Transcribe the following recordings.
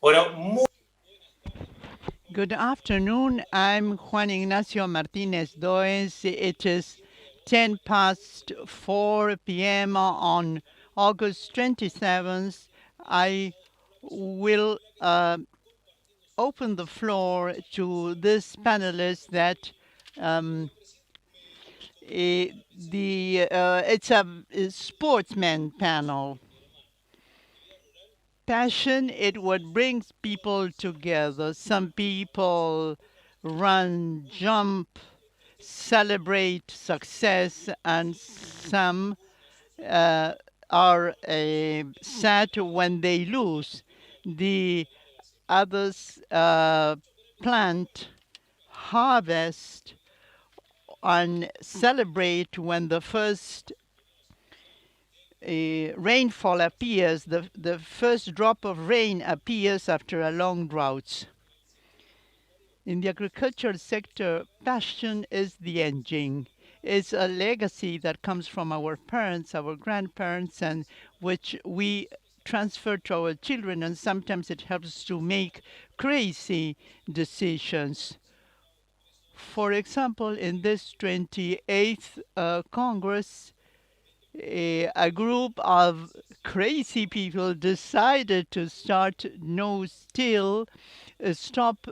Bueno, muy Good afternoon. I'm Juan Ignacio Martinez Does. It is 10 past 4 p.m. on August 27th. I will open the floor to this panelist that um, it's a sportsman panel. Passion, it what brings people together. Some people run, jump, celebrate success, and some uh, are sad when they lose. The others plant, harvest, and celebrate when the first rainfall appears, the first drop of rain appears after a long drought. In the agricultural sector, passion is the engine. It's a legacy that comes from our parents, our grandparents, and which we transfer to our children, and sometimes it helps to make crazy decisions. For example, in this 28th Congress, a group of crazy people decided to start no till, stop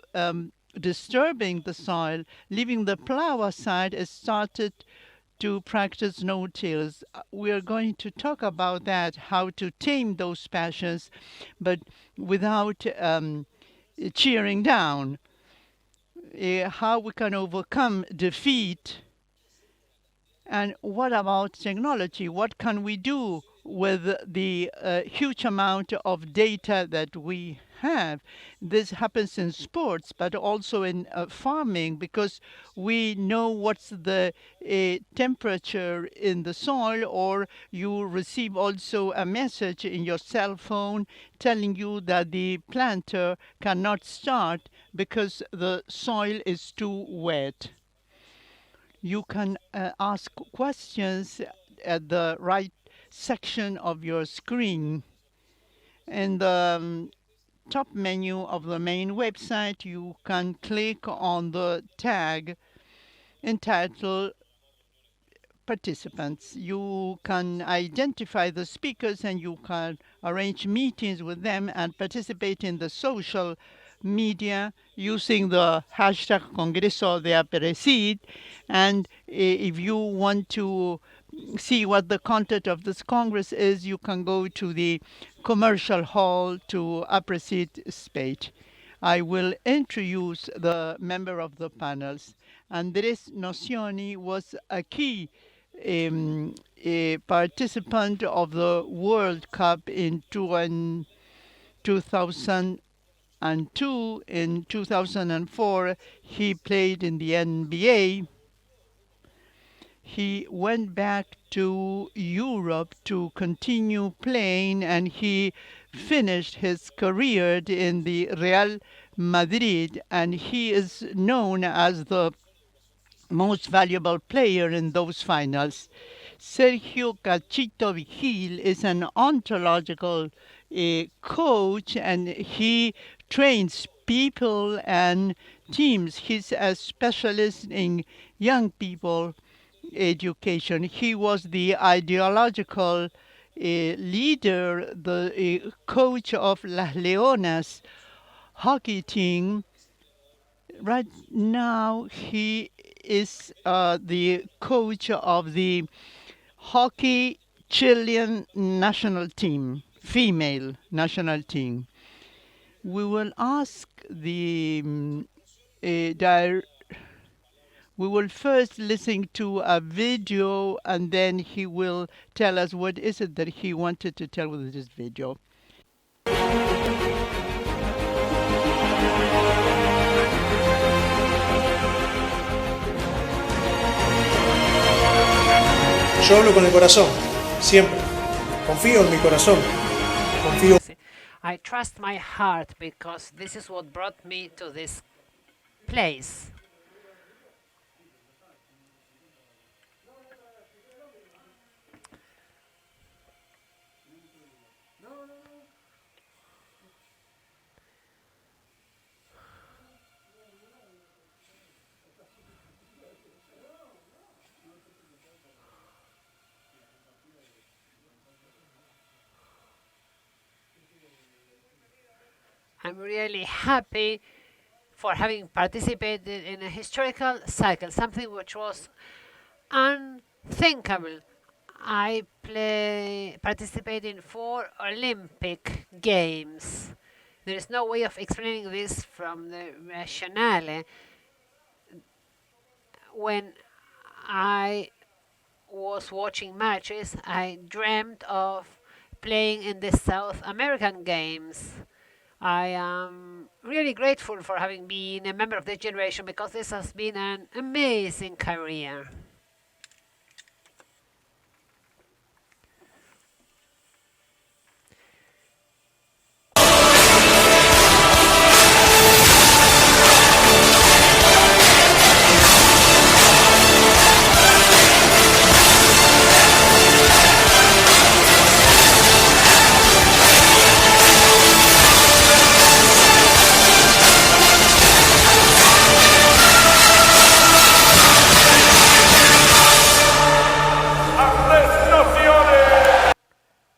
disturbing the soil, leaving the plow aside, and started to practice no tills. We are going to talk about that, how to tame those passions, but without cheering down, how we can overcome defeat. And what about technology? What can we do with the huge amount of data that we have? This happens in sports, but also in farming, because we know what's the temperature in the soil, or you receive also a message in your cell phone telling you that the planter cannot start because the soil is too wet. You can ask questions at the right section of your screen. In the top menu of the main website, you can click on the tag entitled participants. You can identify the speakers and you can arrange meetings with them and participate in the social media using the hashtag Congreso de Aapresid. And if you want to see what the content of this Congress is, you can go to the commercial hall to Aapresid Space. I will introduce the member of the panels. Andres Nocioni was a key a participant of the World Cup in 2002. In 2004, he played in the NBA. He went back to Europe to continue playing, and he finished his career in the Real Madrid, and he is known as the most valuable player in those finals. Sergio Cachito Vigil is an ontological coach, and he trains people and teams. He's a specialist in young people education. He was the ideological leader, the coach of Las Leonas hockey team. Right now, he is the coach of the hockey Chilean national team, female national team. We will ask the we will first listen to a video, and then he will tell us what is it that he wanted to tell with this video. yo hablo con el corazón, siempre. Confío en mi corazón, confío. I trust my heart because this is what brought me to this place. I'm really happy for having participated in a historical cycle, something which was unthinkable. I participate in 4 Olympic Games. There is no way of explaining this from the rationale. When I was watching matches, I dreamt of playing in the South American Games. I am really grateful for having been a member of this generation because this has been an amazing career.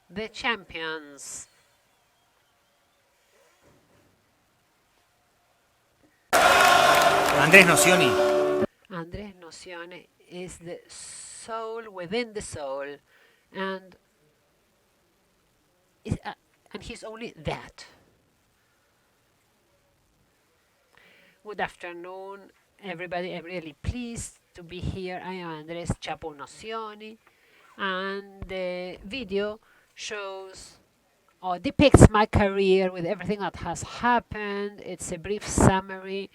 The champions. Andrés Nocioni. Andrés Nocioni is the soul within the soul, and is, uh, and he's only that. Good afternoon, everybody. I'm really pleased to be here. I am Andrés Chapo Nocioni, and the video shows or depicts my career with everything that has happened. It's a brief summary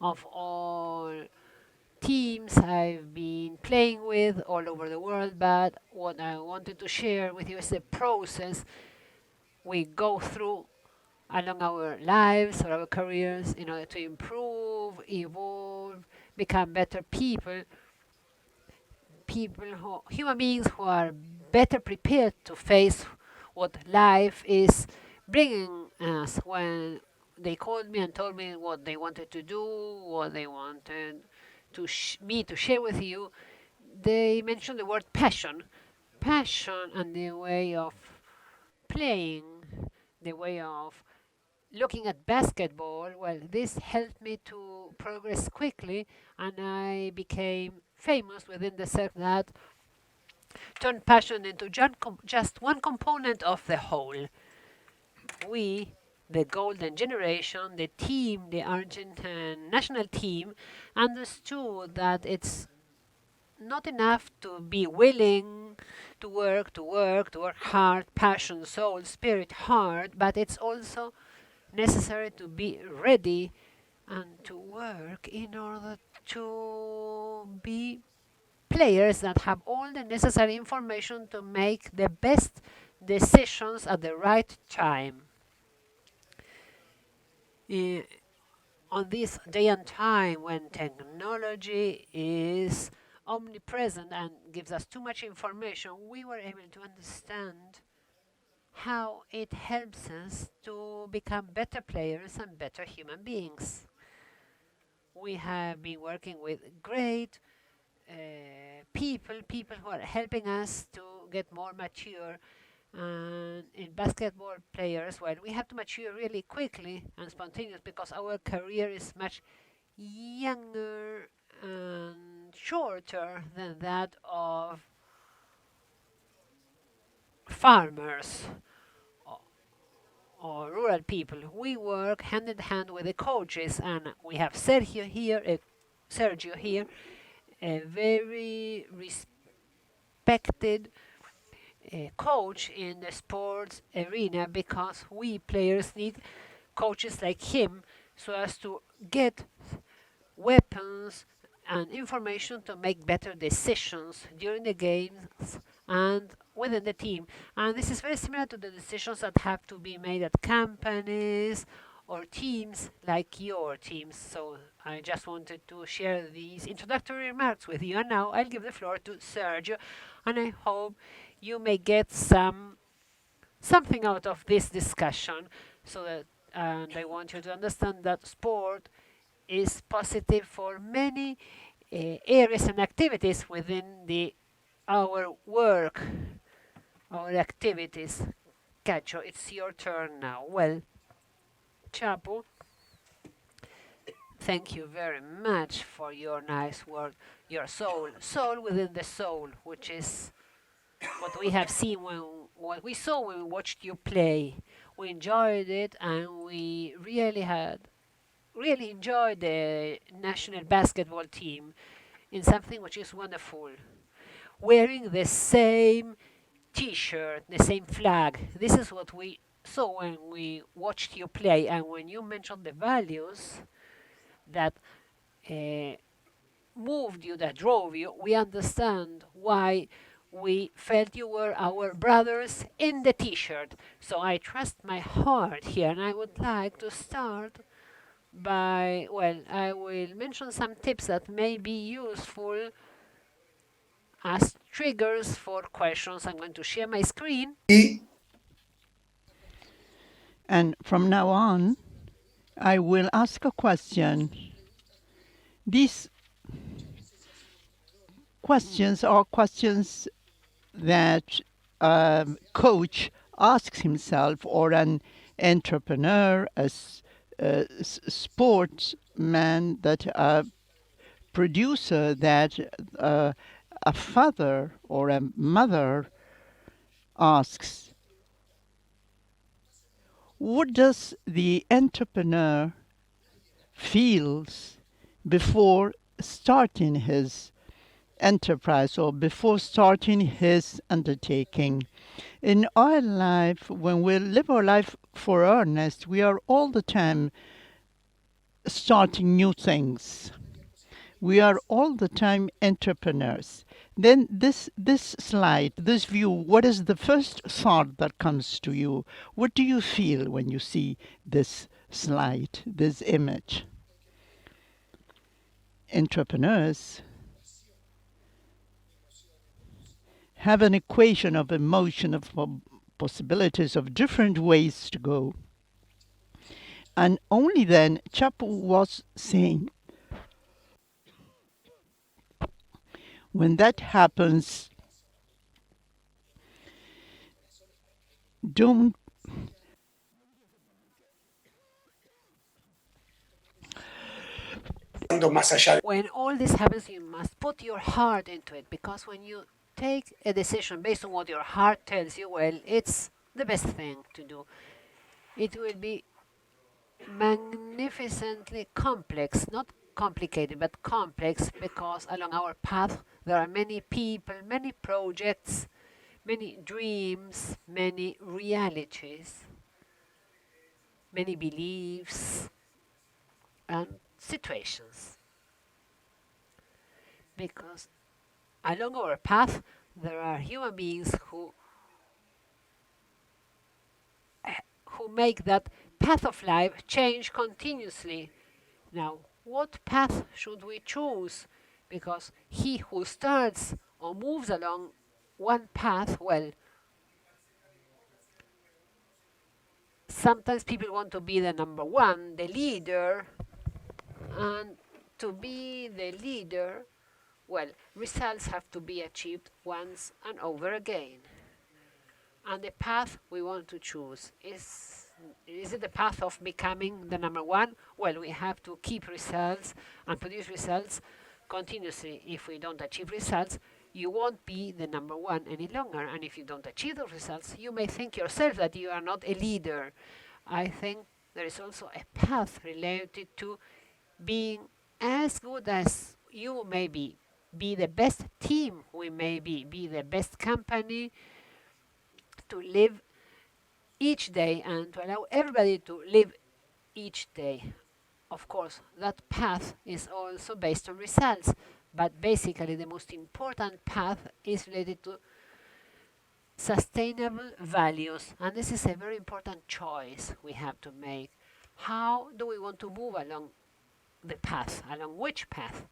of all teams I've been playing with all over the world, but what I wanted to share with you is the process we go through along our lives or our careers in order to improve, evolve, become better human beings who are better prepared to face what life is bringing us. When they called me and told me what they wanted to do, what they wanted me to share with you, they mentioned the word passion. Passion and the way of playing, the way of looking at basketball. Well, this helped me to progress quickly, and I became famous within the circle that turned passion into just one component of the whole. We, the golden generation, the team, the Argentine national team, understood that it's not enough to be willing to work hard, passion, soul, spirit, heart, but it's also necessary to be ready and to work in order to be players that have all the necessary information to make the best decisions at the right time. On this day and time when technology is omnipresent and gives us too much information, we were able to understand how it helps us to become better players and better human beings. We have been working with great people who are helping us to get more mature. And in basketball players, well, we have to mature really quickly and spontaneous because our career is much younger and shorter than that of farmers or rural people. We work hand in hand with the coaches, and we have Sergio here, a very respected coach in the sports arena, because we players need coaches like him so as to get weapons and information to make better decisions during the games and within the team. And this is very similar to the decisions that have to be made at companies or teams like your teams. So I just wanted to share these introductory remarks with you. And now I'll give the floor to Sergio, and I hope you may get something out of this discussion. And I want you to understand that sport is positive for many areas and activities within our work, our activities. Cacho, it's your turn now. Well, Chapo, thank you very much for your nice word. Your soul, soul within the soul, which is what we have seen what we saw when we watched you play. We enjoyed it, and we really enjoyed the national basketball team in something which is wonderful. Wearing the same T-shirt, the same flag. This is what we saw when we watched you play, and when you mentioned the values that uh, moved you, that drove you, we understand why we felt you were our brothers in the T-shirt. So I trust my heart here, and I would like to start by, well, I will mention some tips that may be useful as triggers for questions. I'm going to share my screen. And from now on, I will ask a question. These questions are questions that a coach asks himself, or an entrepreneur, a sportsman, that a producer, that a father or a mother asks. What does the entrepreneur feels before starting his enterprise, or before starting his undertaking? In our life, when we live our life for earnest, we are all the time starting new things. We are all the time entrepreneurs. Then this slide, this view, what is the first thought that comes to you? What do you feel when you see this slide, this image? Entrepreneurs have an equation of emotion, of possibilities, of different ways to go. And only then, Chapo was saying, when that happens, don't When all this happens, you must put your heart into it, because when you take a decision based on what your heart tells you, well, it's the best thing to do. It will be magnificently complex, not complicated, but complex, because along our path there are many people, many projects, many dreams, many realities, many beliefs, and situations. Because along our path there are human beings who make that path of life change continuously. Now, what path should we choose? Because he who starts or moves along one path, well, sometimes people want to be the number one, the leader, and to be the leader, well, results have to be achieved once and over again. And the path we want to choose is it the path of becoming the number one? Well, we have to keep results and produce results continuously. If we don't achieve results, you won't be the number one any longer. And if you don't achieve those results, you may think yourself that you are not a leader. I think there is also a path related to being as good as you may be the best team we may be the best company, to live each day and to allow everybody to live each day. Of course, that path is also based on results, but basically the most important path is related to sustainable values, and this is a very important choice we have to make. How do we want to move along the path? Along which path?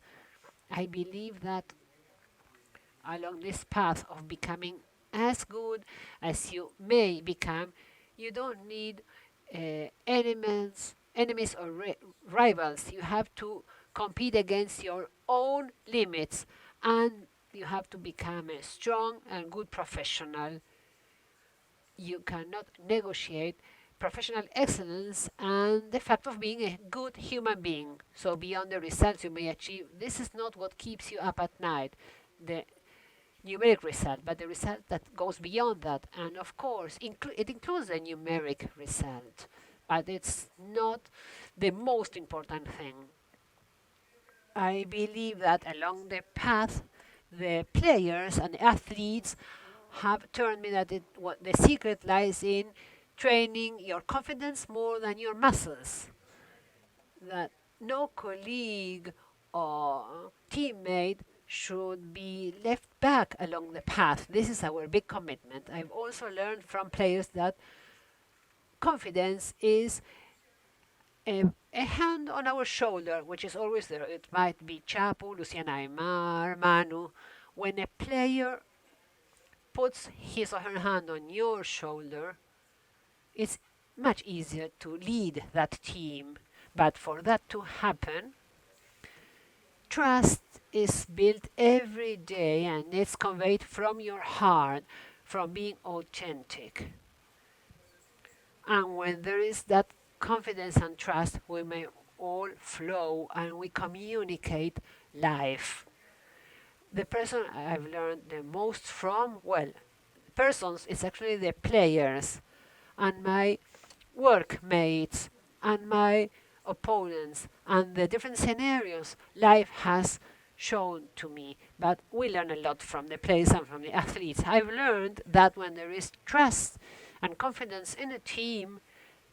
I believe that along this path of becoming as good as you may become, you don't need enemies or rivals. You have to compete against your own limits, and you have to become a strong and good professional. You cannot negotiate professional excellence and the fact of being a good human being. So beyond the results you may achieve, this is not what keeps you up at night, the numeric result, but the result that goes beyond that. And of course, it includes the numeric result, but it's not the most important thing. I believe that along the path, the players and the athletes have turned me that what the secret lies in training your confidence more than your muscles. That no colleague or teammate should be left back along the path. This is our big commitment. I've also learned from players that confidence is a hand on our shoulder, which is always there. It might be Chapo, Luciana Aymar, Manu. When a player puts his or her hand on your shoulder, it's much easier to lead that team. But for that to happen, trust is built every day and it's conveyed from your heart, from being authentic. And when there is that confidence and trust, we may all flow and we communicate life. The person I've learned the most from, well, persons, is actually the players and my workmates and my opponents and the different scenarios life has shown to me. But we learn a lot from the players and from the athletes. I've learned that when there is trust and confidence in a team,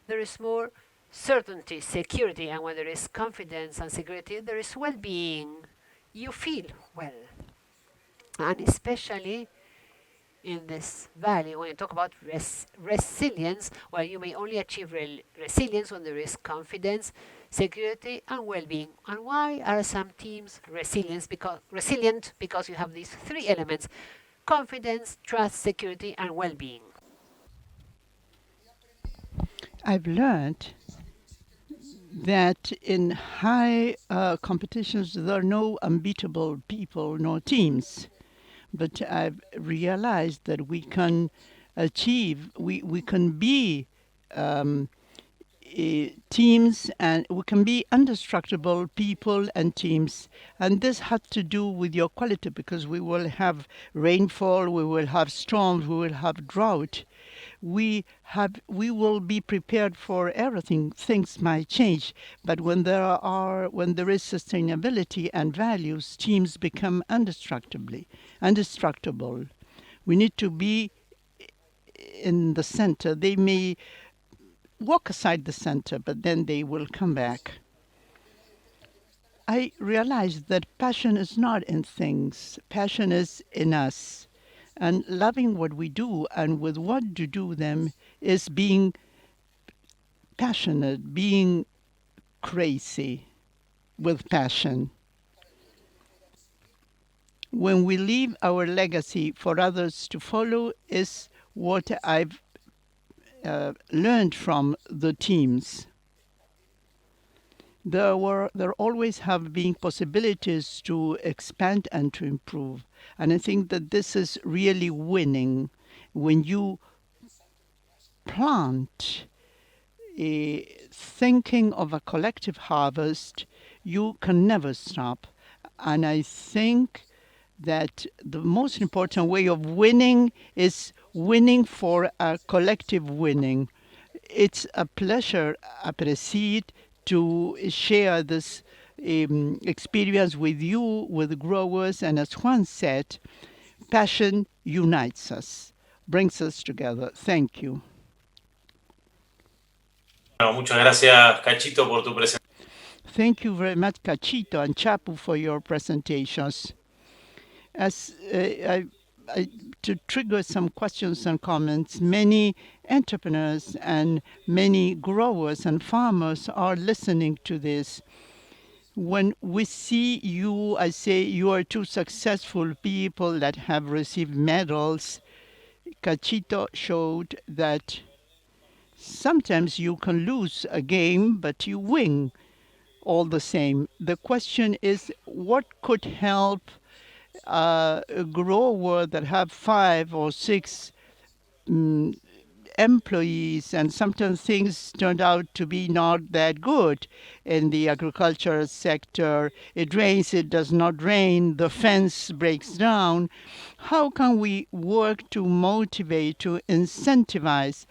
there is more certainty, security, and when there is confidence and security, there is well-being. You feel well. And especially in this valley, when you talk about resilience, well, you may only achieve resilience when there is confidence, security, and well-being. And why are some teams resilient? Because you have these three elements: confidence, trust, security, and well-being. I've learned that in high competitions there are no unbeatable people nor teams. But I've realized that we can achieve, we can be teams, and we can be indestructible people and teams. And this had to do with your quality, because we will have rainfall, we will have storms, we will have drought. We will be prepared for everything. Things might change, but when there is sustainability and values, teams become indestructible. We need to be in the center. They may walk aside the center, but then they will come back. I realized that passion is not in things. Passion is in us. And loving what we do and with what to do them is being passionate, being crazy with passion. When we leave our legacy for others to follow is what I've learned from the teams. There always have been possibilities to expand and to improve. And I think that this is really winning. When you plant thinking of a collective harvest, you can never stop. And I think that the most important way of winning is winning for a collective winning. It's a pleasure, Aapresid, to share this experience with you, with growers, and as Juan said, passion unites us, brings us together. Thank you. Bueno, muchas gracias, Cachito, por tu presentación. Thank you very much, Cachito and Chapu, for your presentations. As to trigger some questions and comments, many entrepreneurs and many growers and farmers are listening to this. When we see you, I say you are two successful people that have received medals. Cachito showed that sometimes you can lose a game, but you win all the same. The question is, what could help a grower that have 5 or 6 employees, and sometimes things turned out to be not that good in the agricultural sector. It rains, it does not rain, the fence breaks down. How can we work to motivate, to incentivize,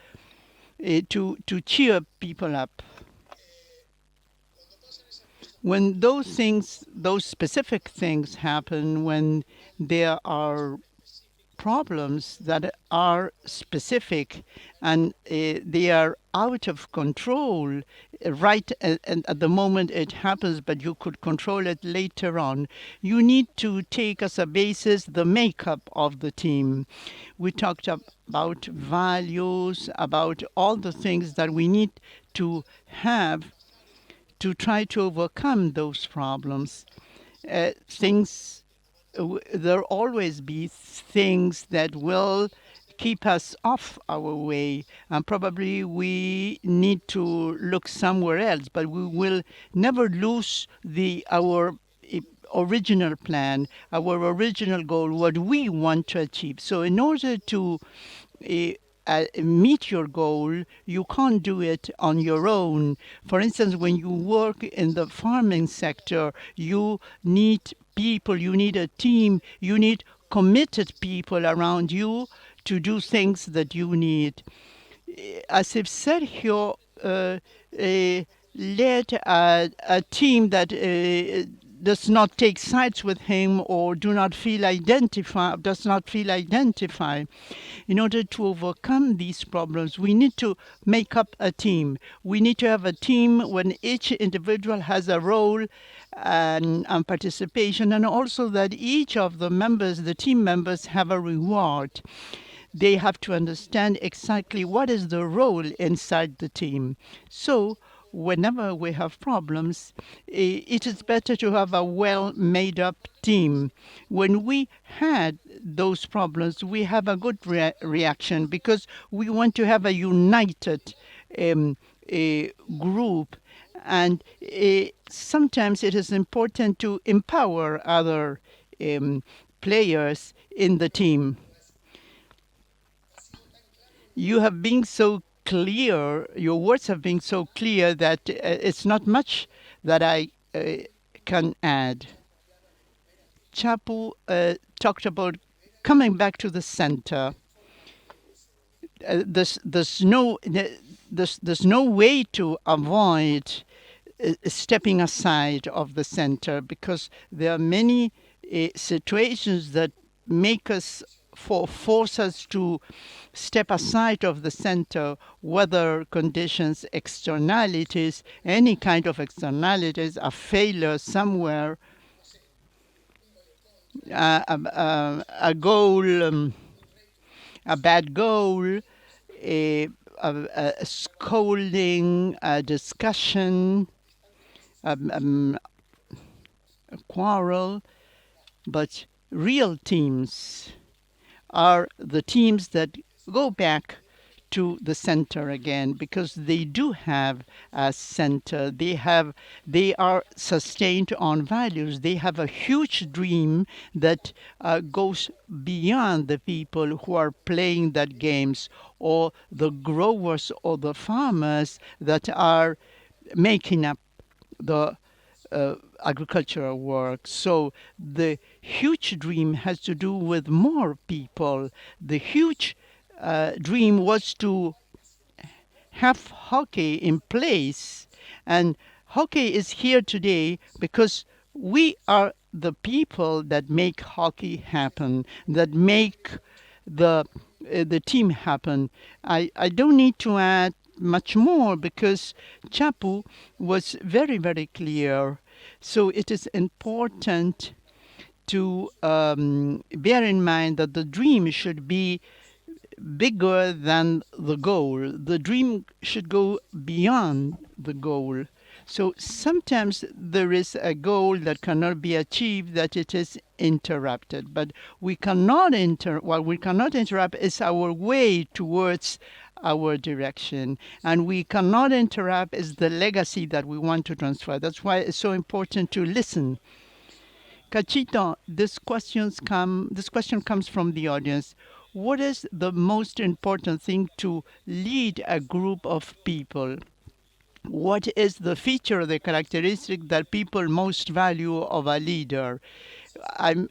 to cheer people up? When those things, those specific things happen, when there are problems that are specific and they are out of control right at the moment it happens, but you could control it later on, you need to take as a basis the makeup of the team. We talked about values, about all the things that we need to have to try to overcome those problems. Things There'll always be things that will keep us off our way, and probably we need to look somewhere else, but we will never lose our original plan, our original goal, what we want to achieve. So in order to meet your goal, you can't do it on your own. For instance, when you work in the farming sector, you need people, you need a team, you need committed people around you to do things that you need. As if Sergio led a team that does not take sides with him or does not feel identified. In order to overcome these problems, we need to make up a team. We need to have a team when each individual has a role and participation, and also that each of the members, the team members, have a reward. They have to understand exactly what is the role inside the team. So whenever we have problems, it is better to have a well made up team. When we had those problems, we have a good reaction because we want to have a united group. And sometimes it is important to empower other players in the team. You have been so clear, your words have been so clear that it's not much that I can add. Chapu talked about coming back to the center. There's no way to avoid stepping aside of the center, because there are many situations that make us force us to step aside of the center, weather conditions, externalities, any kind of externalities, a failure somewhere, a goal, a bad goal, a scolding, a discussion, a quarrel. But real teams are the teams that go back to the center again, because they do have a center. They are sustained on values. They have a huge dream that goes beyond the people who are playing that games, or the growers or the farmers that are making up the agricultural work. So the huge dream has to do with more people. The huge dream was to have hockey in place, and hockey is here today because we are the people that make hockey happen, that make the team happen. I don't need to add much more because Chapu was very, very clear. So it is important to bear in mind that the dream should be bigger than the goal. The dream should go beyond the goal. So sometimes there is a goal that cannot be achieved, that it is interrupted. But we cannot what we cannot interrupt is our way towards our direction. And we cannot interrupt is the legacy that we want to transfer. That's why it's so important to listen. Cachito, this question comes from the audience. what is the most important thing to lead a group of people? What is the feature, the characteristic that people most value of a leader? I'm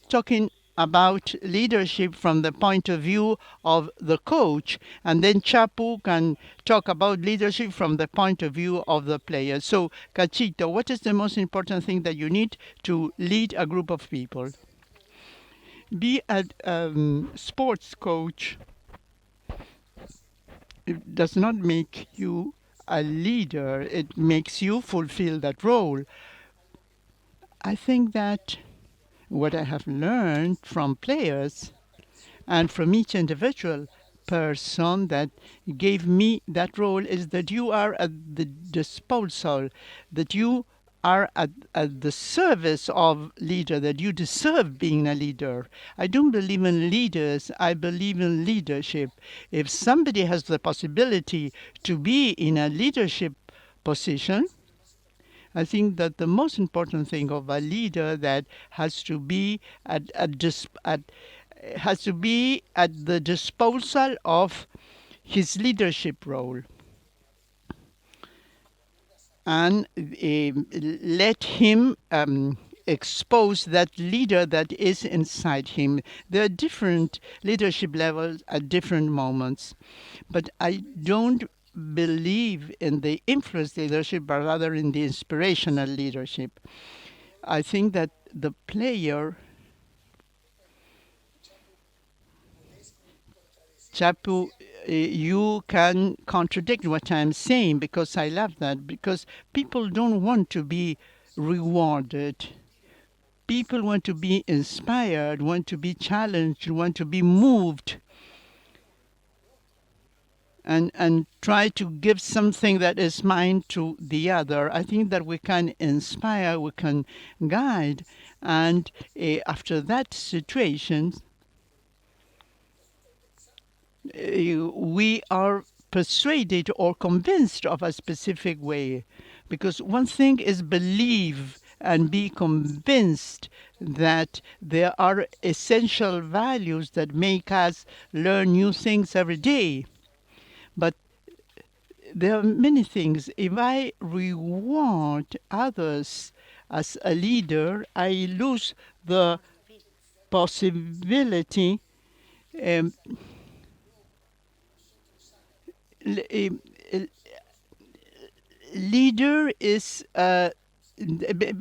talking about leadership from the point of view of the coach, and then Chapu can talk about leadership from the point of view of the player. So, Cachito, what is the most important thing that you need to lead a group of people? Be a sports coach. It does not make you a leader. It makes you fulfill that role. I think that what I have learned from players and from each individual person that gave me that role is that you are at the disposal, that you are at the service of leader, that you deserve being a leader. I don't believe in leaders, I believe in leadership. If somebody has the possibility to be in a leadership position, I think that the most important thing of a leader that has to be has to be at the disposal of his leadership role, and let him expose that leader that is inside him. There are different leadership levels at different moments, but I don't believe in the influence leadership, but rather in the inspirational leadership. I think that the player, Chapu, you can contradict what I'm saying, because I love that, because people don't want to be rewarded. People want to be inspired, want to be challenged, want to be moved, and try to give something that is mine to the other. I think that we can inspire, we can guide, and after that situation, we are persuaded or convinced of a specific way. Because one thing is believe and be convinced that there are essential values that make us learn new things every day. But there are many things. If I reward others as a leader, I lose the possibility. Leader is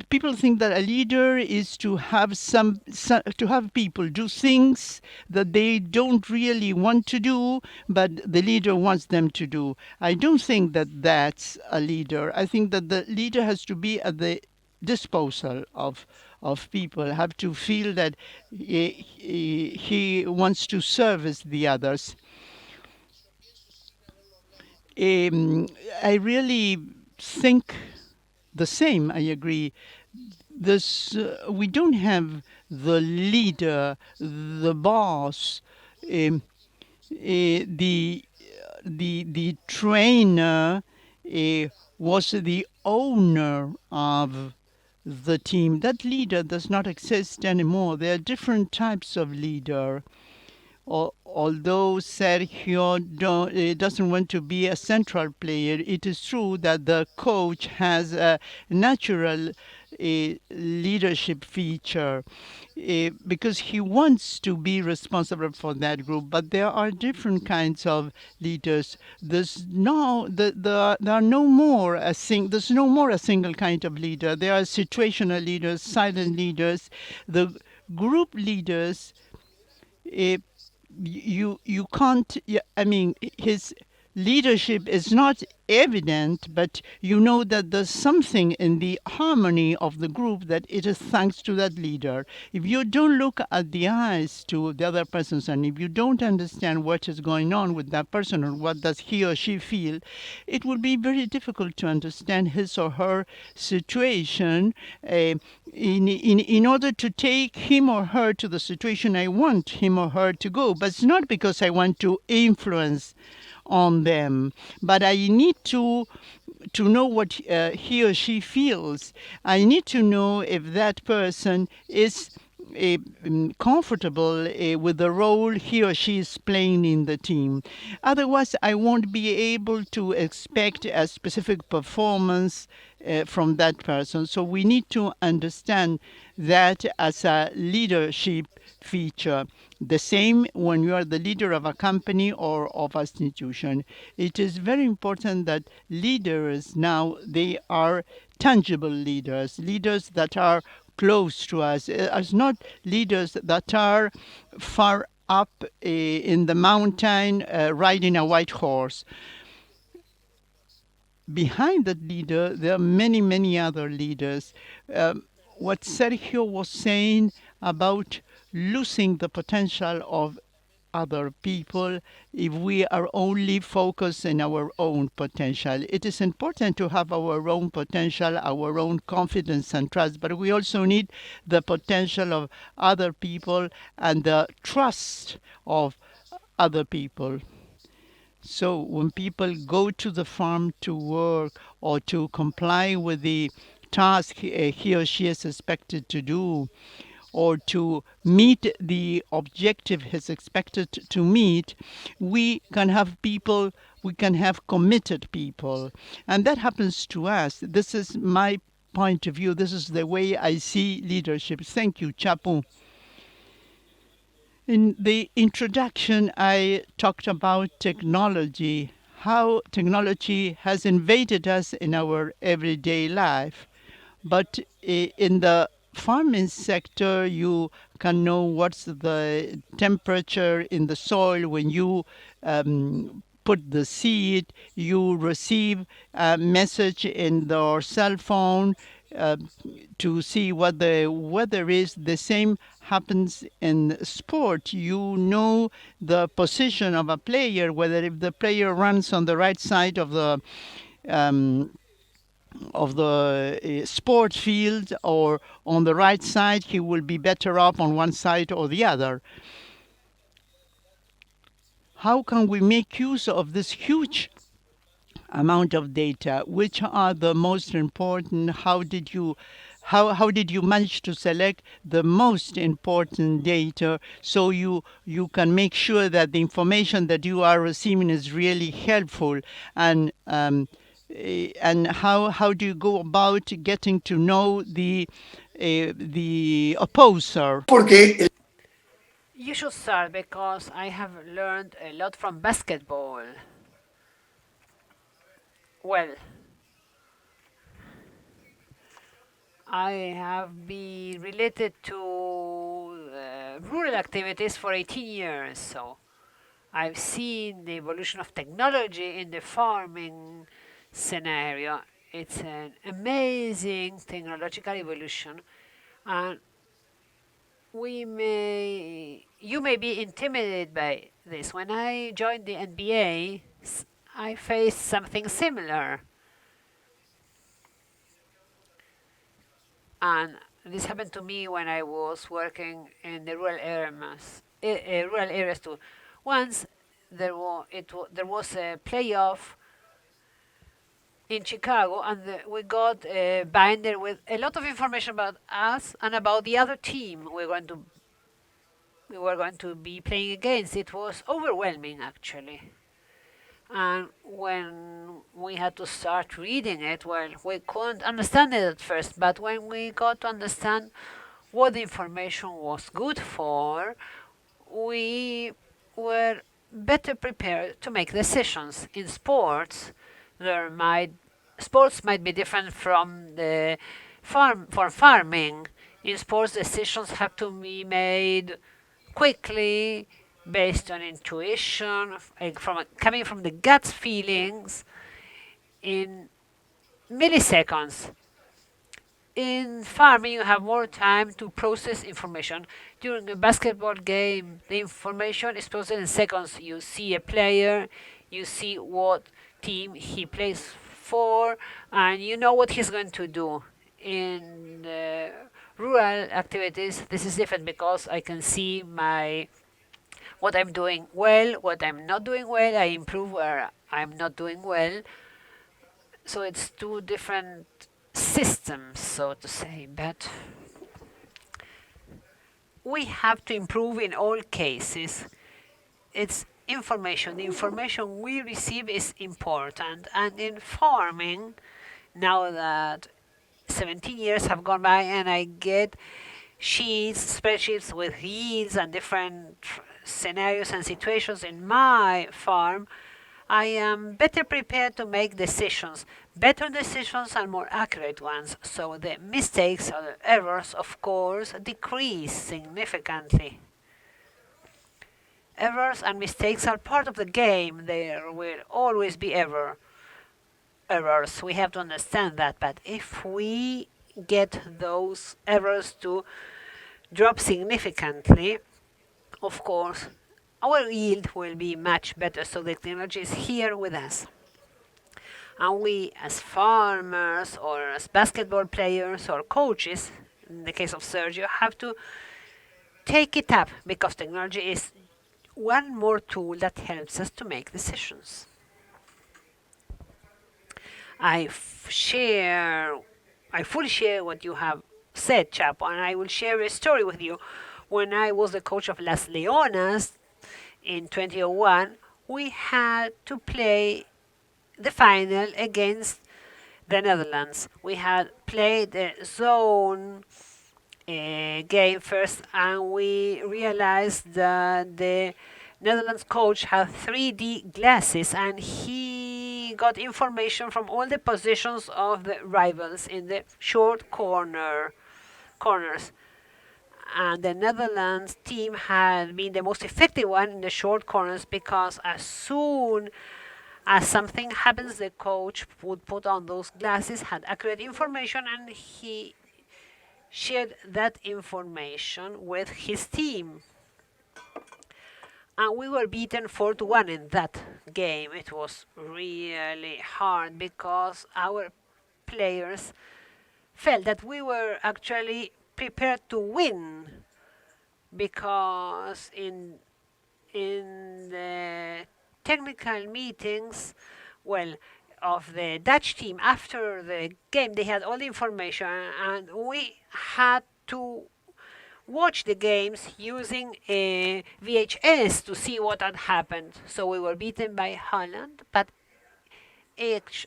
people think that a leader is to have to have people do things that they don't really want to do, but the leader wants them to do. I don't think that that's a leader. I think that the leader has to be at the disposal of people, have to feel that he wants to service the others. I really think the same. I agree. We don't have the leader, the boss, the trainer was the owner of the team. That leader does not exist anymore. There are different types of leader. Although Sergio doesn't want to be a central player, it is true that the coach has a natural leadership feature because he wants to be responsible for that group. But there are different kinds of leaders. There's no more a single kind of leader. There are situational leaders, silent leaders, the group leaders. You can't. I mean, his leadership is not evident, but you know that there's something in the harmony of the group that it is thanks to that leader. If you don't look at the eyes to the other person, and if you don't understand what is going on with that person or what does he or she feel, it will be very difficult to understand his or her situation in order to take him or her to the situation I want him or her to go. But it's not because I want to influence on them, but I need to know what he or she feels. I need to know if that person is comfortable with the role he or she is playing in the team. Otherwise, I won't be able to expect a specific performance from that person. So we need to understand that as a leadership feature. The same when you are the leader of a company or of an institution. It is very important that leaders now, they are tangible leaders, leaders that are close to us, as not leaders that are far up in the mountain riding a white horse. Behind that leader, there are many, many other leaders. What Sergio was saying about losing the potential of other people if we are only focused on our own potential. It is important to have our own potential, our own confidence and trust, but we also need the potential of other people and the trust of other people. So when people go to the farm to work or to comply with the task he or she is expected to do, or to meet the objective he's expected to meet, we can have people, we can have committed people. And that happens to us. This is my point of view. This is the way I see leadership. Thank you, Chapo. In the introduction, I talked about technology, how technology has invaded us in our everyday life. But in the farming sector, you can know what's the temperature in the soil when you put the seed. You receive a message in your cell phone uh, to see what the weather is. The same happens in sport. You know the position of a player, whether if the player runs on the right side um, of the sport field or on the right side, he will be better off on one side or the other. How can we make use of this huge amount of data? Which are the most important? How did you manage to select the most important data so you can make sure that the information that you are receiving is really helpful? And how do you go about getting to know the opposer? You should start because I have learned a lot from basketball. Well, I have been related to rural activities for 18 years, so I've seen the evolution of technology in the farming scenario. It's an amazing technological evolution, and you may be intimidated by this. When I joined the NBA, I faced something similar. And this happened to me when I was working in the rural areas too. Once there was a playoff in Chicago, and we got a binder with a lot of information about us and about the other team we were going to be playing against. It was overwhelming, actually. And when we had to start reading it, well, we couldn't understand it at first, but when we got to understand what the information was good for, we were better prepared to make decisions. In sports might be different from the farming. In sports, decisions have to be made quickly, based on intuition, coming from the gut feelings, in milliseconds. In farming, you have more time to process information. During a basketball game, the information is processed in seconds. You see a player, you see what team he plays for, and you know what he's going to do. In rural activities, this is different because I can see what I'm doing well, what I'm not doing well. I improve where I'm not doing well. So it's two different systems, so to say. But we have to improve in all cases. It's information. The information we receive is important. And in farming, now that 17 years have gone by and I get spreadsheets with yields and different scenarios and situations in my farm, I am better prepared to make decisions, better decisions and more accurate ones. So the mistakes or the errors, of course, decrease significantly. Errors and mistakes are part of the game. There will always be errors. We have to understand that. But if we get those errors to drop significantly, of course, our yield will be much better. So the technology is here with us. And we, as farmers or as basketball players or coaches, in the case of Sergio, have to take it up because technology is one more tool that helps us to make decisions. I fully share what you have said, Chapo, and I will share a story with you. When I was the coach of Las Leonas in 2001, we had to play the final against the Netherlands. We had played the zone game first, and we realized that the Netherlands coach had 3D glasses, and he got information from all the positions of the rivals in the short corners. And the Netherlands team had been the most effective one in the short corners because as soon as something happens, the coach would put on those glasses, had accurate information, and he shared that information with his team. And we were beaten 4-1 in that game. It was really hard because our players felt that we were actually prepared to win, because in the technical meetings, well, of the Dutch team after the game, they had all the information, and we had to watch the games using a VHS to see what had happened. So we were beaten by Holland, but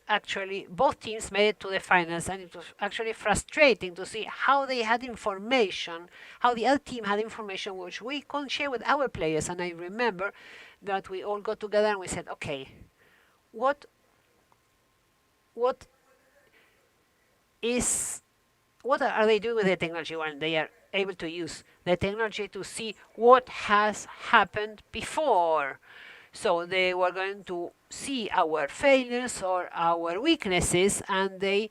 actually both teams made it to the finals, and it was actually frustrating to see how they had information, how the other team had information which we couldn't share with our players. And I remember that we all got together and we said, okay, what are they doing with the technology when they are able to use the technology to see what has happened before? So they were going to see our failures or our weaknesses, and they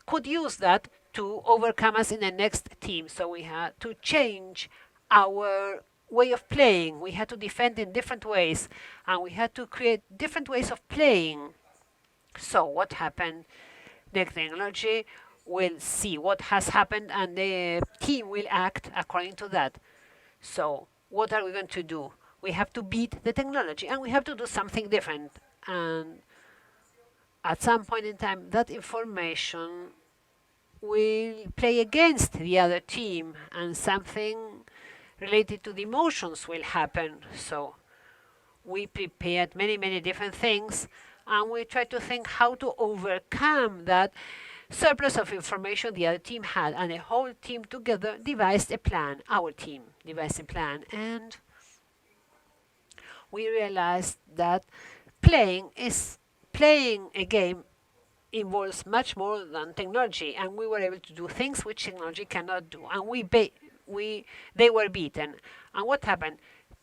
could use that to overcome us in the next team. So we had to change our way of playing. We had to defend in different ways, and we had to create different ways of playing. So what happened? The technology will see what has happened, and the team will act according to that. So what are we going to do? We have to beat the technology, and we have to do something different. And at some point in time, that information will play against the other team, and something related to the emotions will happen. So we prepared many different things, and we tried to think how to overcome that surplus of information the other team had, and the whole team together devised a plan. Our team devised a plan, and we realized that playing a game involves much more than technology, and we were able to do things which technology cannot do, and they were beaten. And what happened?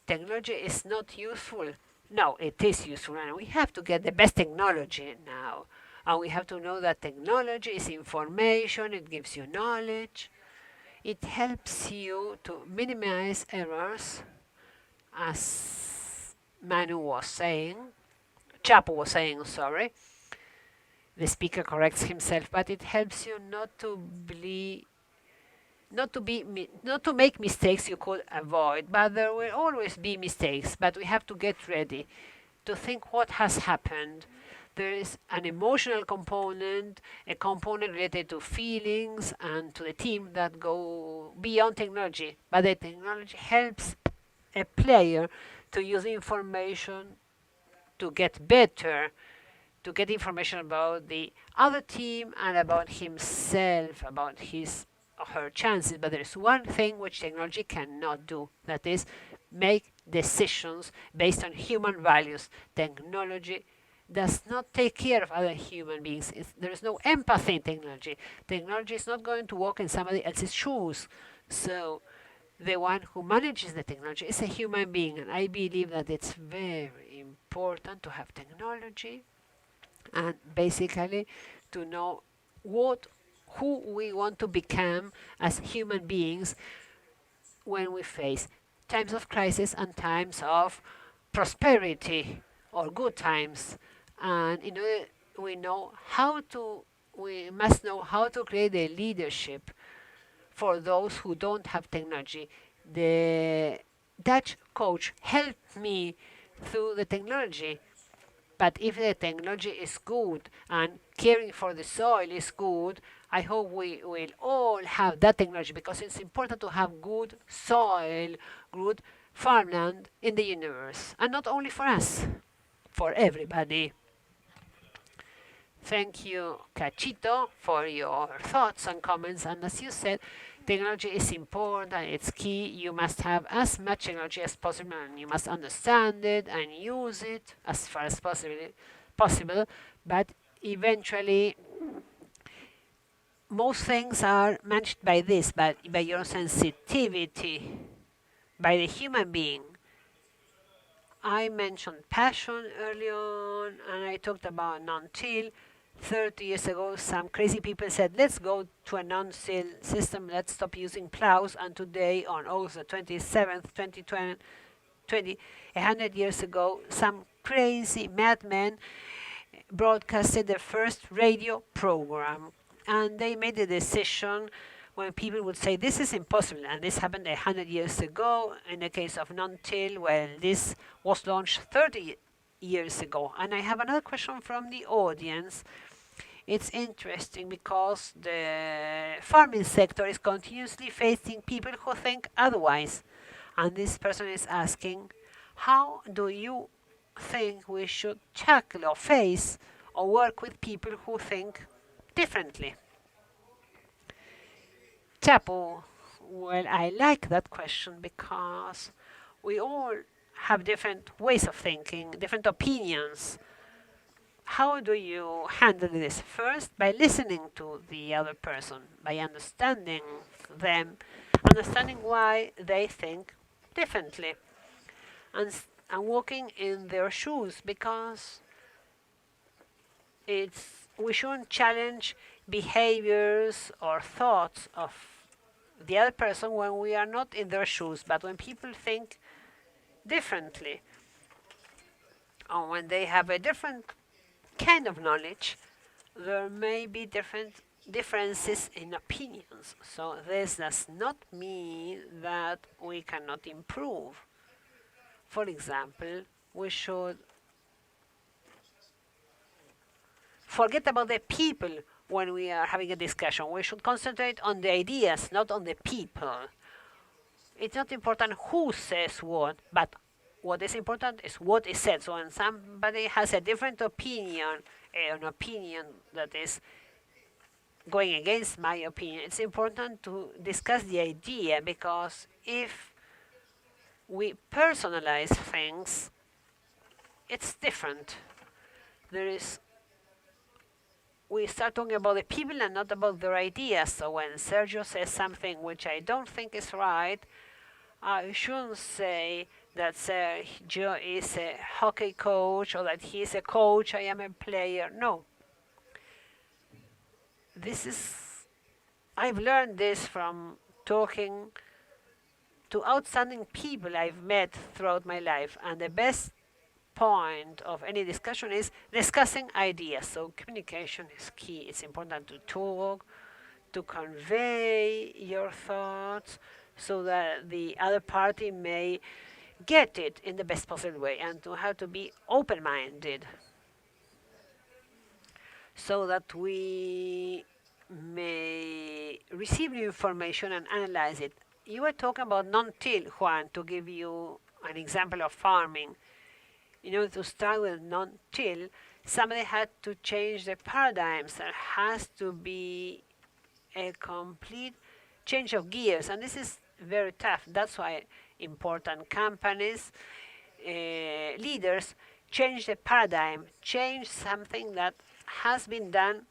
Technology is not useful. No, it is useful, and we have to get the best technology now. And we have to know that technology is information, it gives you knowledge, it helps you to minimize errors, as Chapo was saying, sorry. The speaker corrects himself, but it helps you not to make mistakes you could avoid. But there will always be mistakes, but we have to get ready to think what has happened. There is an emotional component, a component related to feelings and to the team that go beyond technology, but the technology helps a player to use information to get better, to get information about the other team and about himself, about his or her chances. But there's one thing which technology cannot do, that is make decisions based on human values. Technology does not take care of other human beings. There is no empathy in technology. Technology is not going to walk in somebody else's shoes. So the one who manages the technology is a human being, and I believe that it's very important to have technology and basically to know who we want to become as human beings when we face times of crisis and times of prosperity or good times. And in order we must know how to create a leadership for those who don't have technology. The Dutch coach helped me through the technology. But if the technology is good and caring for the soil is good, I hope we will all have that technology, because it's important to have good soil, good farmland in the universe. And not only for us, for everybody. Thank you, Cachito, for your thoughts and comments. And as you said, technology is important, it's key. You must have as much technology as possible, and you must understand it and use it as far as possible. But eventually, most things are managed by this, by your sensitivity, by the human being. I mentioned passion early on, and I talked about non-till. 30 years ago, some crazy people said, let's go to a non-till system, let's stop using plows. And today, on August the 27th, 2020, 100 years ago, some crazy madmen broadcasted their first radio program. And they made a decision when people would say, this is impossible. And this happened 100 years ago. In the case of non-till, well, this was launched 30 years ago. And I have another question from the audience. It's interesting because the farming sector is continuously facing people who think otherwise. And this person is asking, how do you think we should tackle or face or work with people who think differently? Chapo, well, I like that question because we all have different ways of thinking, different opinions. How do you handle this? First, by listening to the other person, by understanding them, understanding why they think differently, and walking in their shoes, because we shouldn't challenge behaviors or thoughts of the other person when we are not in their shoes. But when people think differently, or when they have a different kind of knowledge, there may be differences in opinions. So this does not mean that we cannot improve. For example, we should forget about the people when we are having a discussion. We should concentrate on the ideas, not on the people. It's not important who says what, but what is important is what is said. So when somebody has a different opinion, an opinion that is going against my opinion, it's important to discuss the idea, because if we personalize things, it's different. We start talking about the people and not about their ideas. So when Sergio says something which I don't think is right, I shouldn't say that Sergio is a hockey coach or that he's a coach, I am a player. No. I've learned this from talking to outstanding people I've met throughout my life. And the best point of any discussion is discussing ideas. So communication is key. It's important to talk, to convey your thoughts, so that the other party may get it in the best possible way, and to have to be open-minded, so that we may receive new information and analyze it. You were talking about non-till, Juan, to give you an example of farming. In order to start with non-till, somebody had to change the paradigms. There has to be a complete change of gears, and this is very tough. That's why important companies, leaders, change the paradigm, change something that has been done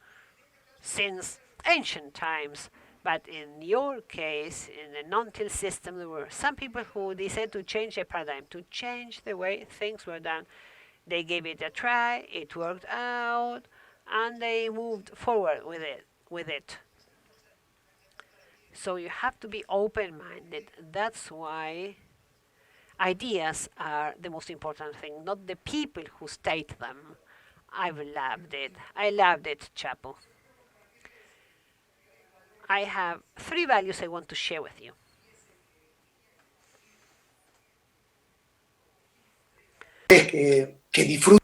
since ancient times. But in your case, in the non-till system, there were some people who decided to change the paradigm, to change the way things were done. They gave it a try, it worked out, and they moved forward with it. So you have to be open-minded. That's why ideas are the most important thing, not the people who state them. I've loved it. I loved it, Chapo. I have 3 values I want to share with you. Que disfruto.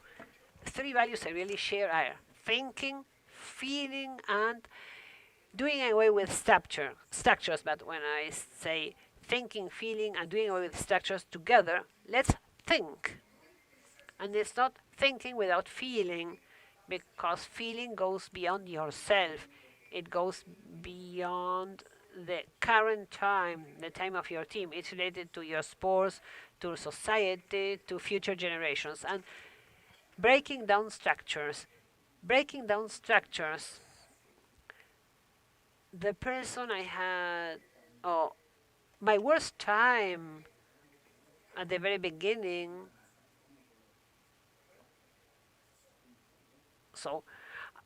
3 values I really share are thinking, feeling, and doing away with structures. But when I say thinking, feeling, and doing away with structures together, let's think. And it's not thinking without feeling, because feeling goes beyond yourself. It goes beyond the current time, the time of your team. It's related to your sports, to society, to future generations. And breaking down structures. The person I had, my worst time at the very beginning. So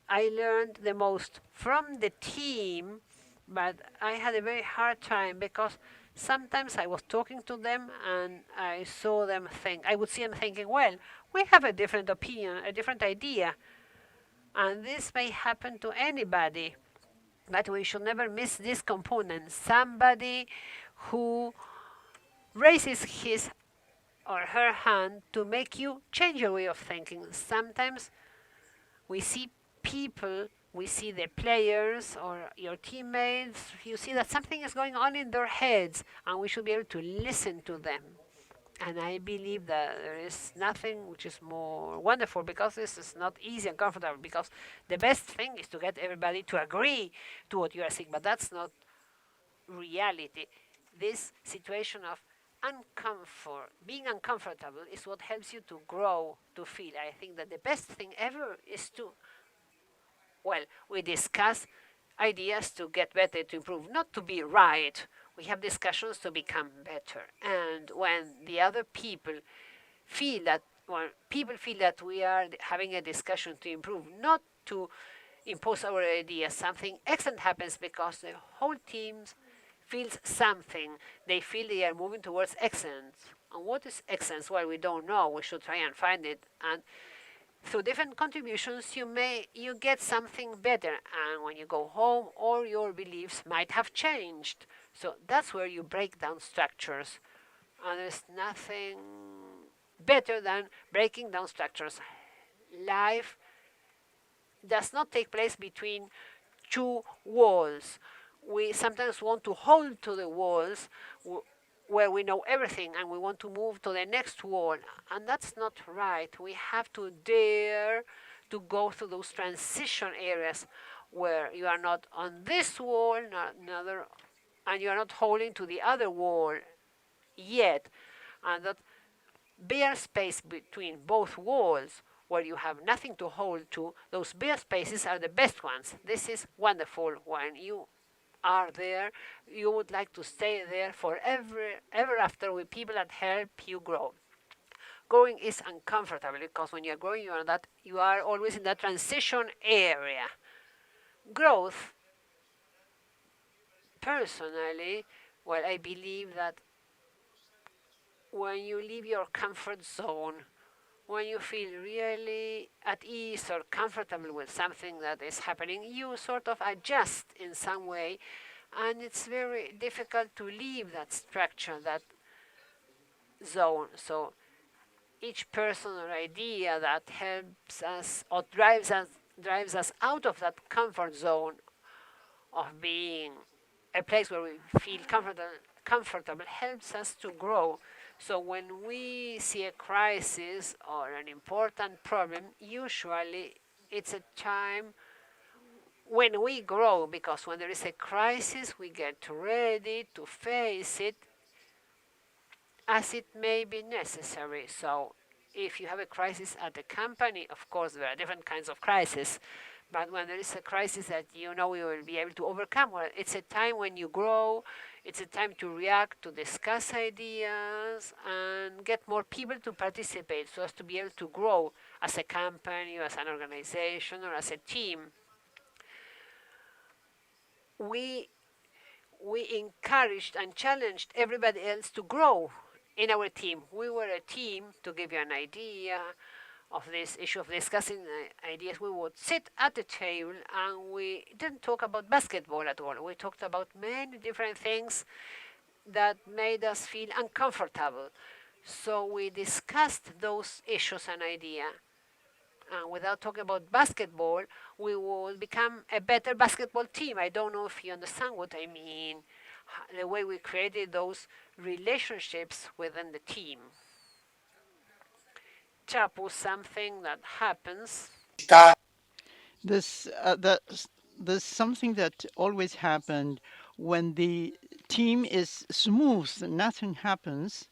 I learned the most from the team, but I had a very hard time because sometimes I was talking to them and I saw them think, I would see them thinking, well, we have a different opinion, a different idea, and this may happen to anybody, but we should never miss this component. Somebody who raises his or her hand to make you change your way of thinking. Sometimes we see people, we see the players or your teammates, you see that something is going on in their heads, and we should be able to listen to them. And I believe that there is nothing which is more wonderful, because this is not easy and comfortable, because the best thing is to get everybody to agree to what you are saying, but that's not reality. This situation of being uncomfortable is what helps you to grow, to feel. I think that the best thing ever is to, well, we discuss ideas to get better, to improve, not to be right. We have discussions to become better. And when the other people feel that, we are having a discussion to improve, not to impose our ideas, something excellent happens, because the whole team feels something. They feel they are moving towards excellence. And what is excellence? Well, we don't know. We should try and find it. And through different contributions, you get something better. And when you go home, all your beliefs might have changed. So that's where you break down structures. And there's nothing better than breaking down structures. Life does not take place between 2 walls. We sometimes want to hold to the walls where we know everything, and we want to move to the next wall. And that's not right. We have to dare to go through those transition areas where you are not on this wall, not another, and you are not holding to the other wall yet. And that bare space between both walls, where you have nothing to hold to, those bare spaces are the best ones. This is wonderful. When you are there, you would like to stay there forever, ever after, with people that help you grow. Growing is uncomfortable, because when you're growing, you are always in that transition area. Growth, personally, well, I believe that when you leave your comfort zone, when you feel really at ease or comfortable with something that is happening, you sort of adjust in some way, and it's very difficult to leave that structure, that zone. So each person or idea that helps us or drives us out of that comfort zone of being a place where we feel comfortable helps us to grow. So when we see a crisis or an important problem, usually it's a time when we grow, because when there is a crisis, we get ready to face it as it may be necessary. So if you have a crisis at the company, of course, there are different kinds of crises. But when there is a crisis that you know you will be able to overcome, well, it's a time when you grow. It's a time to react, to discuss ideas, and get more people to participate so as to be able to grow as a company, or as an organization, or as a team. We we encouraged and challenged everybody else to grow in our team. We were a team, to give you an idea of this issue of discussing ideas. We would sit at the table and we didn't talk about basketball at all. We talked about many different things that made us feel uncomfortable. So we discussed those issues and ideas. And without talking about basketball, we will become a better basketball team. I don't know if you understand what I mean, the way we created those relationships within the team. Chapu, something that happens. Está This there's something that always happened when the team is smooth, nothing happens.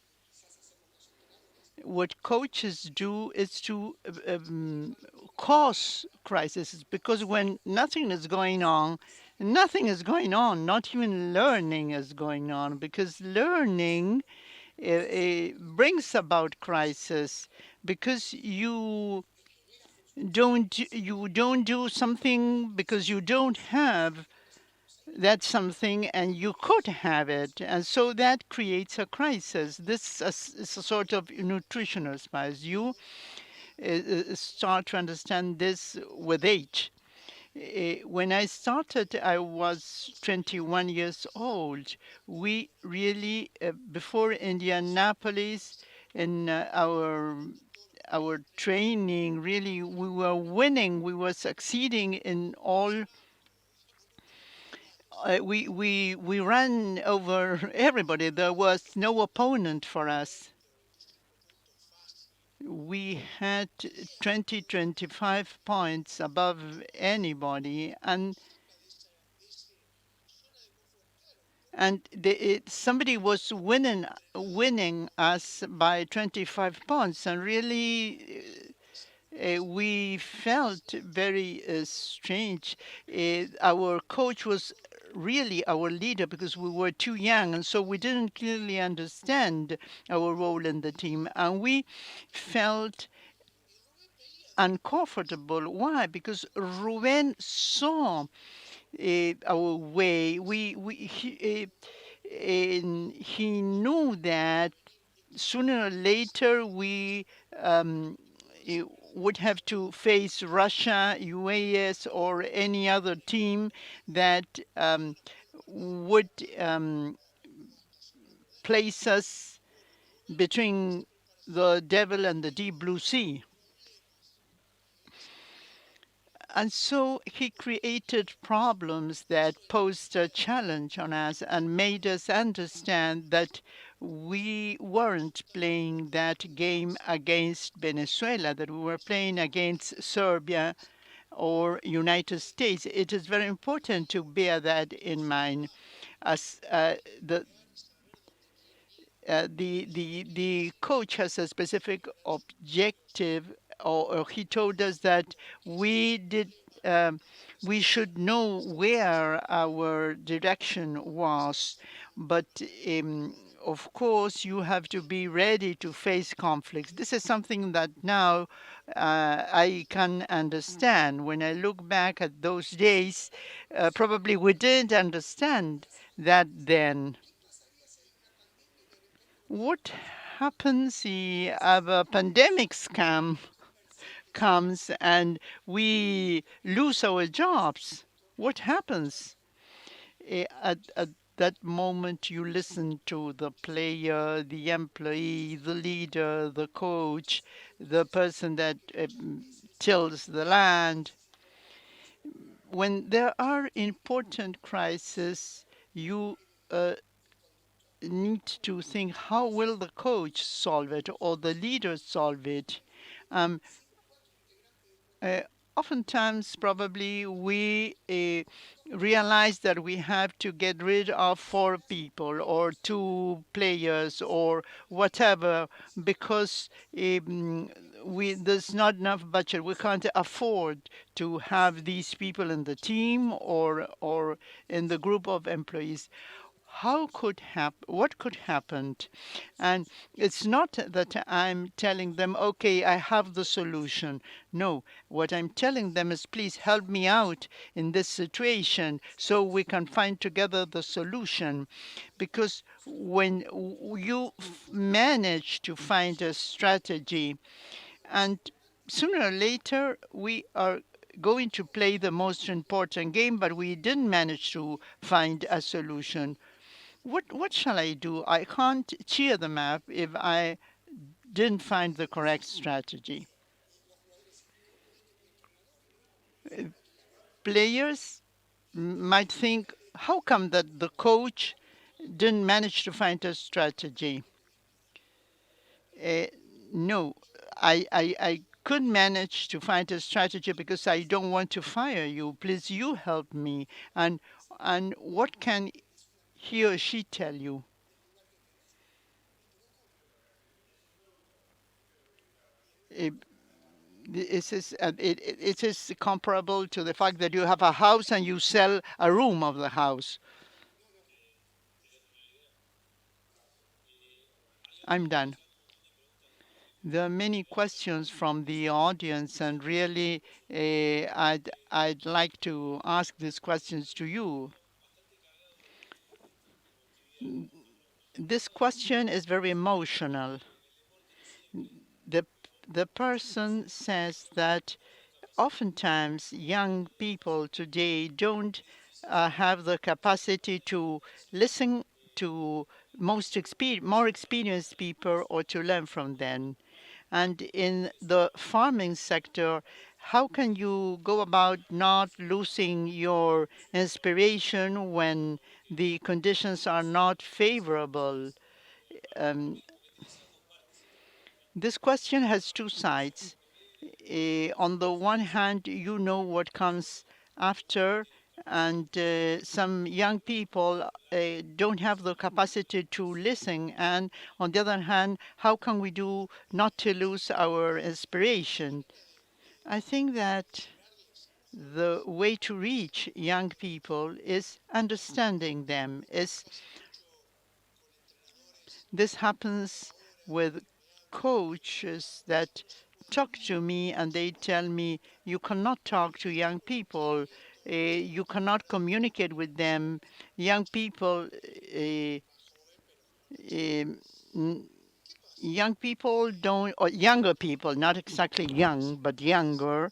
What coaches do is to cause crises, because when nothing is going on, not even learning is going on, because learning brings about crisis, because you don't do something because you don't have that something and you could have it, and so that creates a crisis. This is a sort of nutritional spice. You start to understand this with age. When I started, I was 21 years old. We really, before Indianapolis, in our training, really, we were winning. We were succeeding in all. We ran over everybody. There was no opponent for us. We had 20, 25 points above anybody, and somebody was winning us by 25 points, and really we felt very strange. Our coach was really our leader because we were too young, and so we didn't clearly understand our role in the team, and we felt uncomfortable. Why? Because Ruben saw our way. He knew that sooner or later we would have to face Russia, UAS, or any other team that would place us between the devil and the deep blue sea. And so he created problems that posed a challenge on us and made us understand that we weren't playing that game against Venezuela, that we were playing against Serbia or United States. It is very important to bear that in mind, as the coach has a specific objective, or he told us that we did we should know where our direction was, but of course you have to be ready to face conflicts. This is something that now I can understand. When I look back at those days, probably we didn't understand that then. What happens if a pandemic scam comes and we lose our jobs? What happens? At that moment, you listen to the player, the employee, the leader, the coach, the person that tills the land. when there are important crises, you need to think how will the coach solve it or the leader solve it. Um, uh, Oftentimes, probably we realize that we have to get rid of 4 people or 2 players or whatever because there's not enough budget. We can't afford to have these people in the team or in the group of employees. What could happen? And it's not that I'm telling them, okay, I have the solution. No, what I'm telling them is, please help me out in this situation so we can find together the solution. Because when you manage to find a strategy, and sooner or later we are going to play the most important game, but we didn't manage to find a solution. What shall I do? I can't cheer them up if I didn't find the correct strategy. Players might think, how come that the coach didn't manage to find a strategy? Uh, no, I could manage to find a strategy because I don't want to fire you. Please, you help me. And what can he or she tell you? Uh, it is comparable to the fact that you have a house and you sell a room of the house. I'm done. There are many questions from the audience, and really, I'd like to ask these questions to you. This question is very emotional. The the person says that oftentimes young people today don't have the capacity to listen to more experienced people or to learn from them. And in the farming sector, how can you go about not losing your inspiration when the conditions are not favorable? Um, this question has 2 sides. On the one hand, you know what comes after, and some young people don't have the capacity to listen. And on the other hand, how can we do not to lose our inspiration? I think that the way to reach young people is understanding them. This happens with coaches that talk to me and they tell me, you cannot talk to young people, you cannot communicate with them. Young people, um, n- young people don't, or younger people, not exactly young, but younger.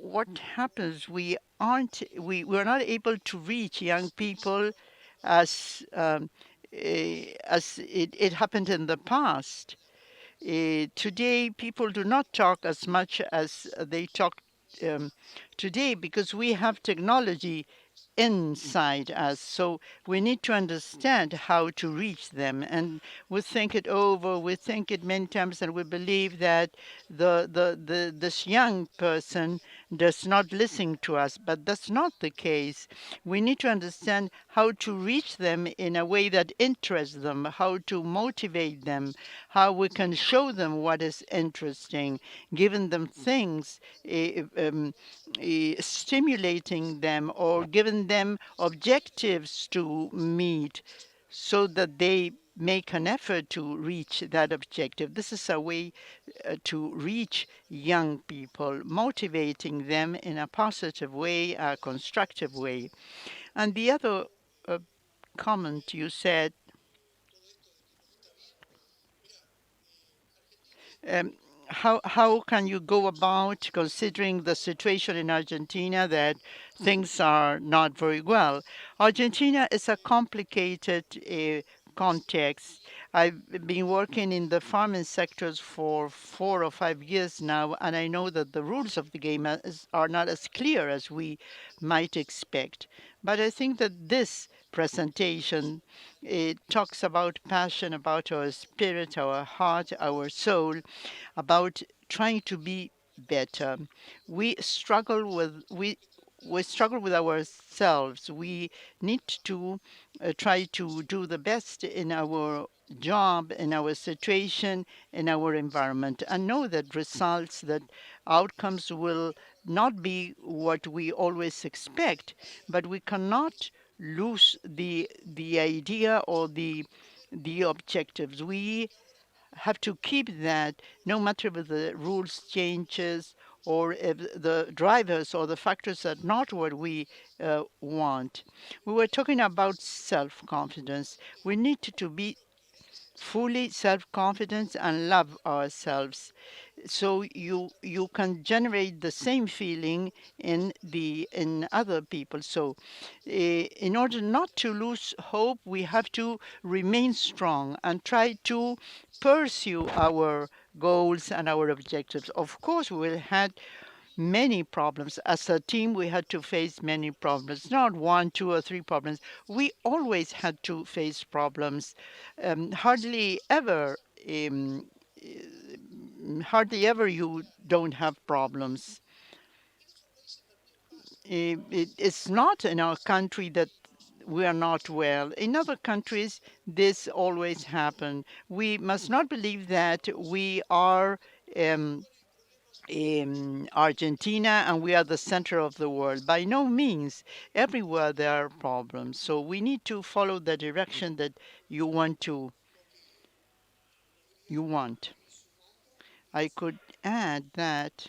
What happens? We're not able to reach young people as it happened in the past. Today, people do not talk as much as they talk um, today because we have technology inside us. So we need to understand how to reach them. And we think it over, we think it many times, and we believe that this young person does not listen to us. But that's not the case. We need to understand how to reach them in a way that interests them, how to motivate them, how we can show them what is interesting, giving them things, stimulating them or giving them objectives to meet so that they make an effort to reach that objective. This is a way to reach young people, motivating them in a positive way, a constructive way. And the other comment you said, um, how can you go about considering the situation in Argentina that things are not very well? Argentina is a complicated context. I've been working in the farming sectors for 4 or 5 years now, and I know that the rules of the game are not as clear as we might expect. But I think that this presentation, it talks about passion, about our spirit, our heart, our soul, about trying to be better. We struggle with we struggle with ourselves. We need to try to do the best in our job, in our situation, in our environment, and know that results, that outcomes will not be what we always expect, but we cannot lose the idea or the objectives. We have to keep that no matter if the rules changes or if the drivers or the factors are not what we want. We were talking about self-confidence. We need to be fully self-confident and love ourselves, so you can generate the same feeling in other people. So in order not to lose hope, we have to remain strong and try to pursue our goals and our objectives. Of course, we will have many problems. As a team, we had to face many problems, not one, two, or three problems. We always had to face problems. Hardly ever, um, hardly ever you don't have problems. It's not in our country that we are not well. In other countries, this always happens. We must not believe that we are in Argentina and we are the center of the world. By no means. Everywhere there are problems. So we need to follow the direction that you want to you want. I could add that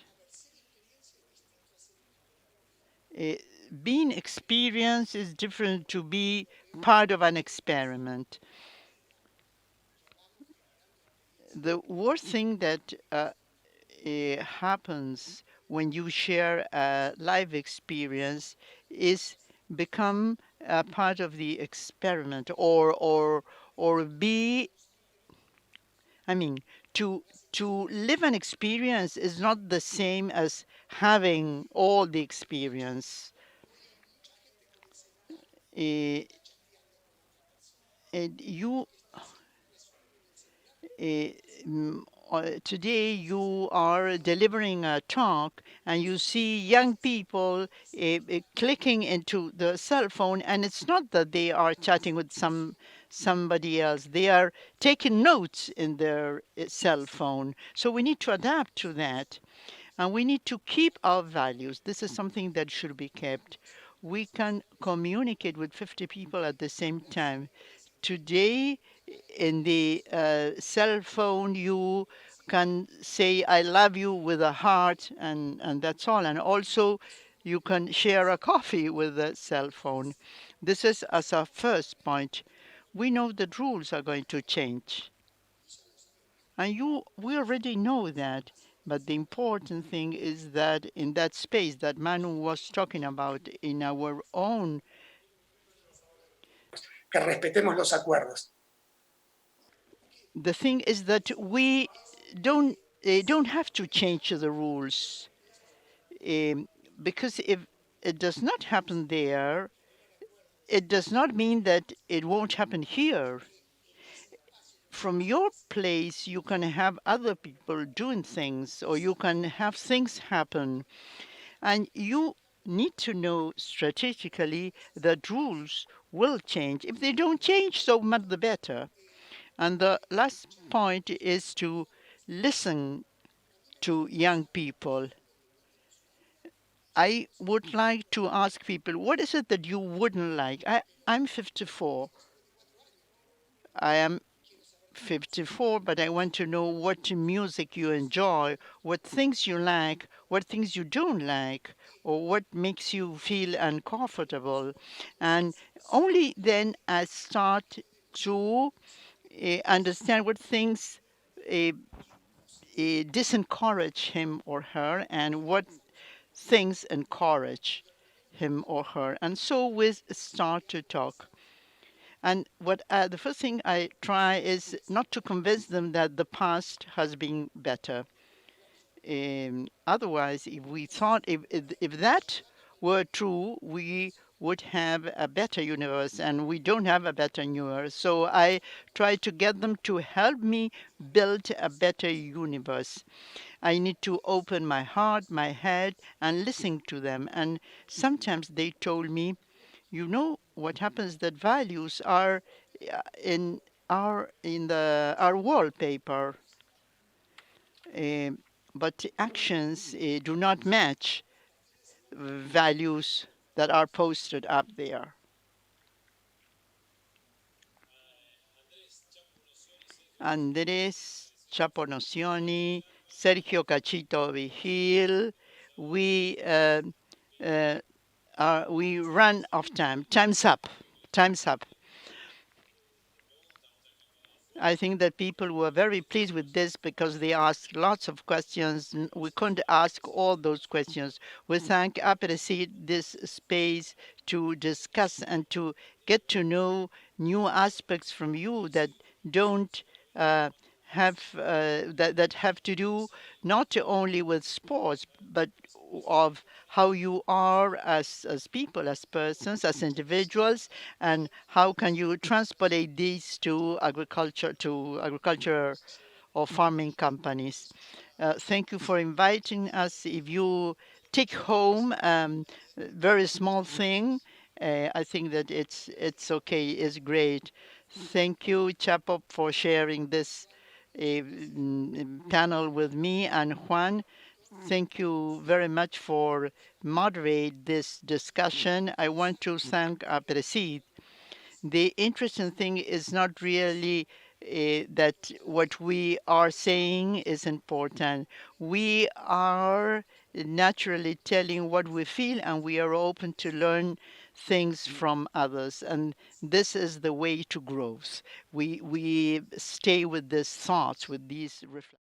uh, being experienced is different to be part of an experiment. The worst thing that happens when you share a life experience is become a part of the experiment, or be, I mean, to live an experience is not the same as having all the experience. Uh, and you uh, today you are delivering a talk and you see young people clicking into the cell phone, and it's not that they are chatting with somebody else. They are taking notes in their cell phone. So we need to adapt to that, and we need to keep our values. This is something that should be kept. We can communicate with 50 people at the same time. Today, in the cell phone, you can say I love you with a heart, and that's all. And also, you can share a coffee with a cell phone. This is as a first point. We know that rules are going to change, and we already know that. But the important thing is that in that space that Manu was talking about, in our own, que respetemos los acuerdos. the thing is that we don't have to change the rules, um, because if it does not happen there, it does not mean that it won't happen here. From your place, you can have other people doing things, or you can have things happen, and you need to know strategically that rules will change. If they don't change, so much the better. And the last point is to listen to young people. I would like to ask people, what is it that you wouldn't like? I'm 54. I am 54, but I want to know what music you enjoy, what things you like, what things you don't like, or what makes you feel uncomfortable. And only then I start to understand what things uh, disencourage him or her, and what things encourage him or her. And so we start to talk. And the first thing I try is not to convince them that the past has been better. Otherwise, if we thought if that were true, we would have a better universe, and we don't have a better universe. So I try to get them to help me build a better universe. I need to open my heart, my head, and listen to them. And sometimes they told me, you know, what happens that values are in our wallpaper, uh, but actions do not match values that are posted up there. Andrés Chaponocioni, Sergio Cachito Vigil, we uh, we run of time. Time's up. Time's up. I think that people were very pleased with this because they asked lots of questions. We couldn't ask all those questions. We thank Aapresid this space to discuss and to get to know new aspects from you that don't have that have to do not only with sports but of how you are as people, as persons, as individuals, and how can you transpolate these to agriculture or farming companies. Thank you for inviting us. If you take home a very small thing, I think that it's okay, it's great. Thank you, Chapo, for sharing this panel with me, and Juan, thank you very much for moderate this discussion. I want to thank Aapresid. The interesting thing is not really that what we are saying is important. We are naturally telling what we feel, and we are open to learn things from others. And this is the way to growth. We stay with these thoughts, with these reflections.